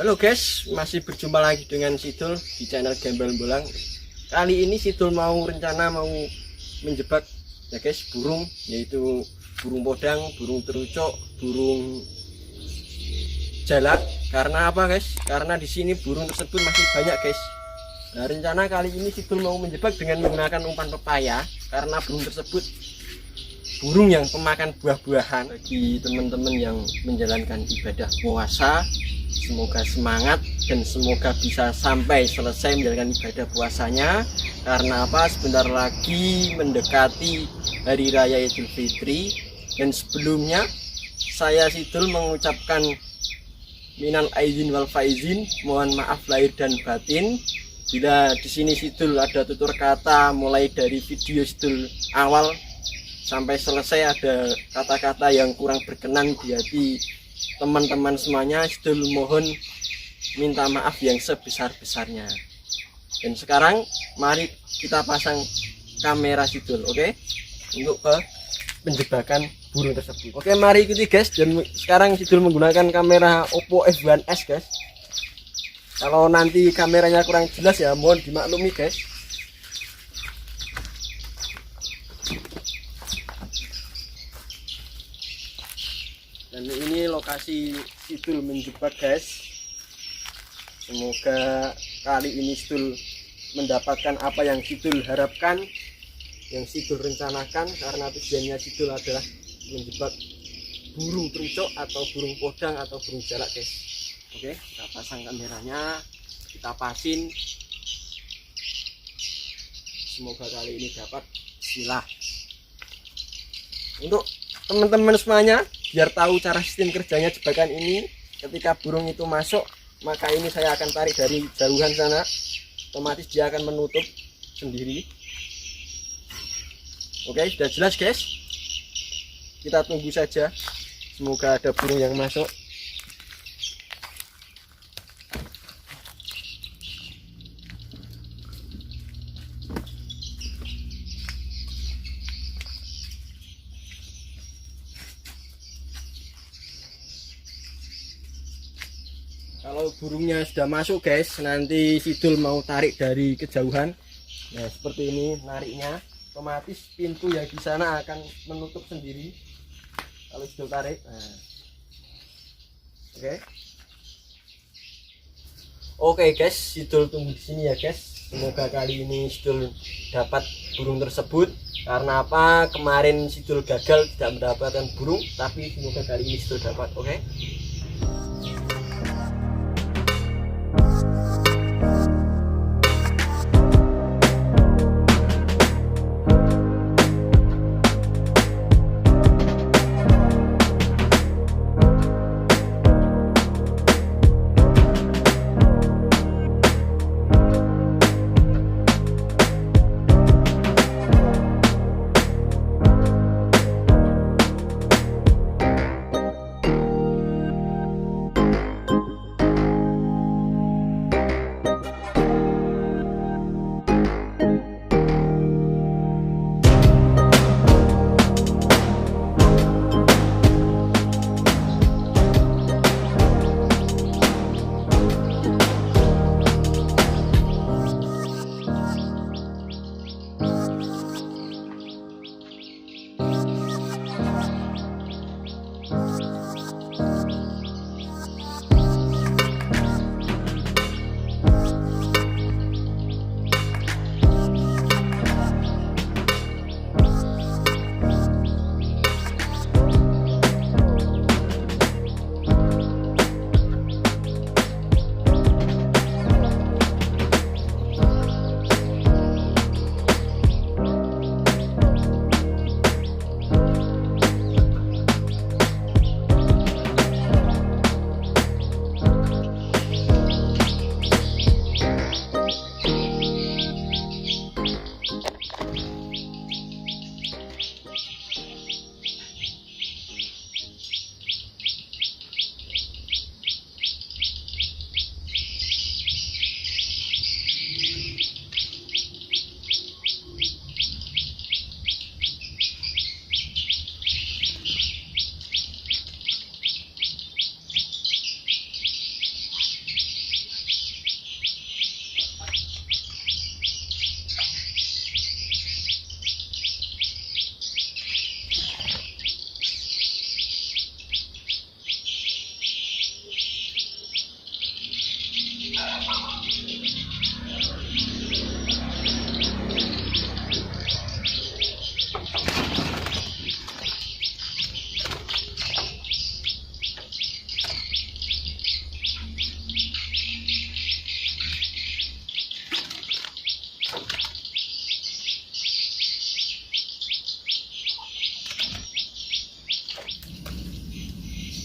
Halo guys, masih berjumpa lagi dengan Sidul di channel Gembel Bolang. Kali ini Sidul mau menjebak ya guys, burung, yaitu burung podang, burung terucuk, burung jalak. Karena apa guys? Karena di sini burung tersebut masih banyak guys. Nah, rencana kali ini Sidul mau menjebak dengan menggunakan umpan pepaya, karena burung tersebut burung yang pemakan buah-buahan. Bagi teman-teman yang menjalankan ibadah puasa, semoga semangat dan semoga bisa sampai selesai menjalankan ibadah puasanya. Karena apa? Sebentar lagi mendekati hari raya Idul Fitri. Dan sebelumnya saya Sidul mengucapkan minal aizin wal faizin, mohon maaf lahir dan batin. Bila di sini Sidul ada tutur kata mulai dari video Sidul awal sampai selesai ada kata-kata yang kurang berkenan di hati teman-teman semuanya, Sidul mohon minta maaf yang sebesar-besarnya. Dan sekarang mari kita pasang kamera Sidul, oke? Untuk ke penjebakan burung tersebut. Oke, mari ikuti guys. Dan sekarang Sidul menggunakan kamera Oppo F1s guys. Kalau nanti kameranya kurang jelas ya mohon dimaklumi guys. Dan ini lokasi Sidul menjebak guys. Semoga kali ini Sidul mendapatkan apa yang Sidul harapkan, yang Sidul rencanakan. Karena tujuannya Sidul adalah menjebak burung terucuk atau burung podang atau burung jalak guys. Oke, kita pasang kameranya, kita pasin. Semoga kali ini dapat. Bismillah. Untuk teman-teman semuanya, biar tahu cara sistem kerjanya jebakan ini, ketika burung itu masuk, maka ini saya akan tarik dari jauhan sana, otomatis dia akan menutup sendiri. Oke, sudah jelas guys. Kita tunggu saja, semoga ada burung yang masuk. Kalau burungnya sudah masuk guys, nanti Sidul mau tarik dari kejauhan. Nah, seperti ini nariknya, otomatis pintu yang di sana akan menutup sendiri kalau Sidul tarik. Nah. Oke guys, Sidul tunggu di sini ya guys. Semoga kali ini Sidul dapat burung tersebut. Karena apa? Kemarin Sidul gagal tidak mendapatkan burung, tapi semoga kali ini Sidul dapat. Oke.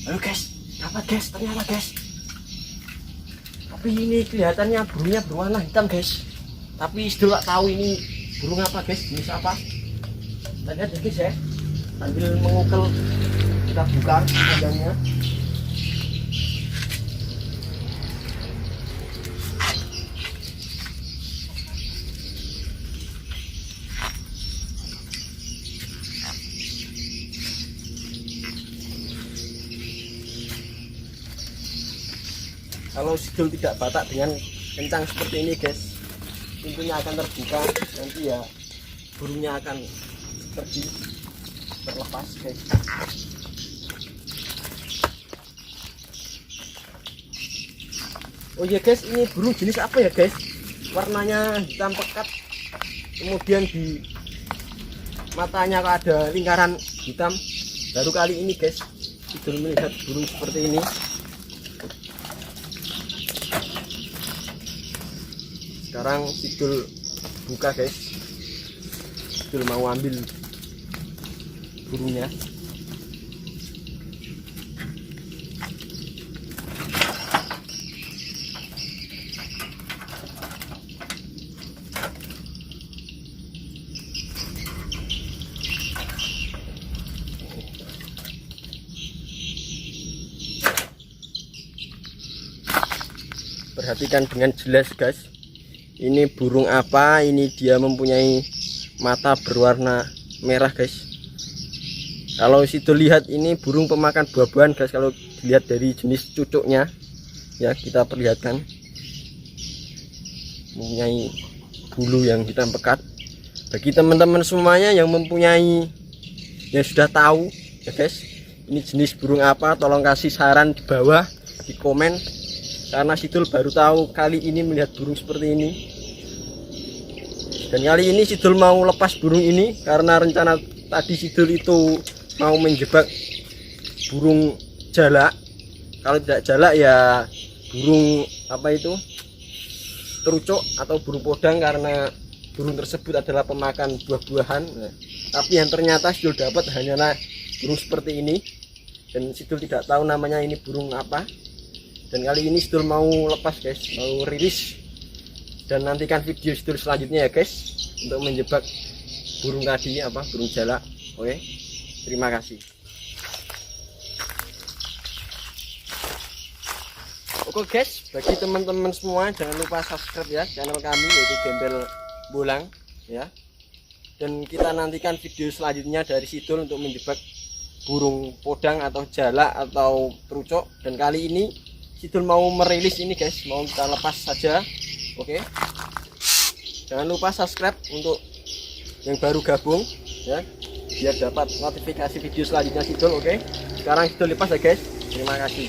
Halo guys, dapat guys, ternyata guys. Tapi ini kelihatannya burungnya berwarna hitam guys. Tapi Sidul tak tahu ini burung apa guys, jenis apa. Kita lihat ya guys ya, sambil mengukel kita buka kandangnya. Kalau Sidul tidak batak dengan kencang seperti ini guys, pintunya akan terbuka, nanti ya burungnya akan pergi terlepas guys. Oh iya guys, ini burung jenis apa ya guys, warnanya hitam pekat, kemudian di matanya kok ada lingkaran hitam. Baru kali ini guys Sidul melihat burung seperti ini. Sekarang Sidul buka guys, Sidul mau ambil burungnya. Perhatikan dengan jelas guys, ini burung apa, ini dia mempunyai mata berwarna merah guys. Kalau Sidul lihat ini burung pemakan buah-buahan guys, kalau dilihat dari jenis cucuknya ya, kita perlihatkan mempunyai bulu yang hitam pekat. Bagi teman-teman semuanya yang mempunyai, yang sudah tahu ya guys, ini jenis burung apa, tolong kasih saran di bawah di komen, karena Sidul baru tahu kali ini melihat burung seperti ini. Dan kali ini Sidul mau lepas burung ini karena rencana tadi Sidul itu mau menjebak burung jalak. Kalau tidak jalak ya burung apa itu, terucuk atau burung podang, karena burung tersebut adalah pemakan buah-buahan. Nah, tapi yang ternyata Sidul dapat hanyalah burung seperti ini, dan Sidul tidak tahu namanya ini burung apa. Dan kali ini Sidul mau lepas guys, mau rilis. Dan nantikan video Sidul selanjutnya ya guys, untuk menjebak burung tadi apa, burung jalak. Oke, terima kasih. Oke guys, bagi teman-teman semua jangan lupa subscribe ya channel kami, yaitu Gembel Bolang ya. Dan kita nantikan video selanjutnya dari Sidul untuk menjebak burung podang atau jalak atau terucuk. Dan kali ini Sidul mau merilis ini guys, mau kita lepas saja. Oke, jangan lupa subscribe untuk yang baru gabung ya, biar dapat notifikasi video selanjutnya Sidul. Oke, sekarang Sidul lepas ya guys, terima kasih.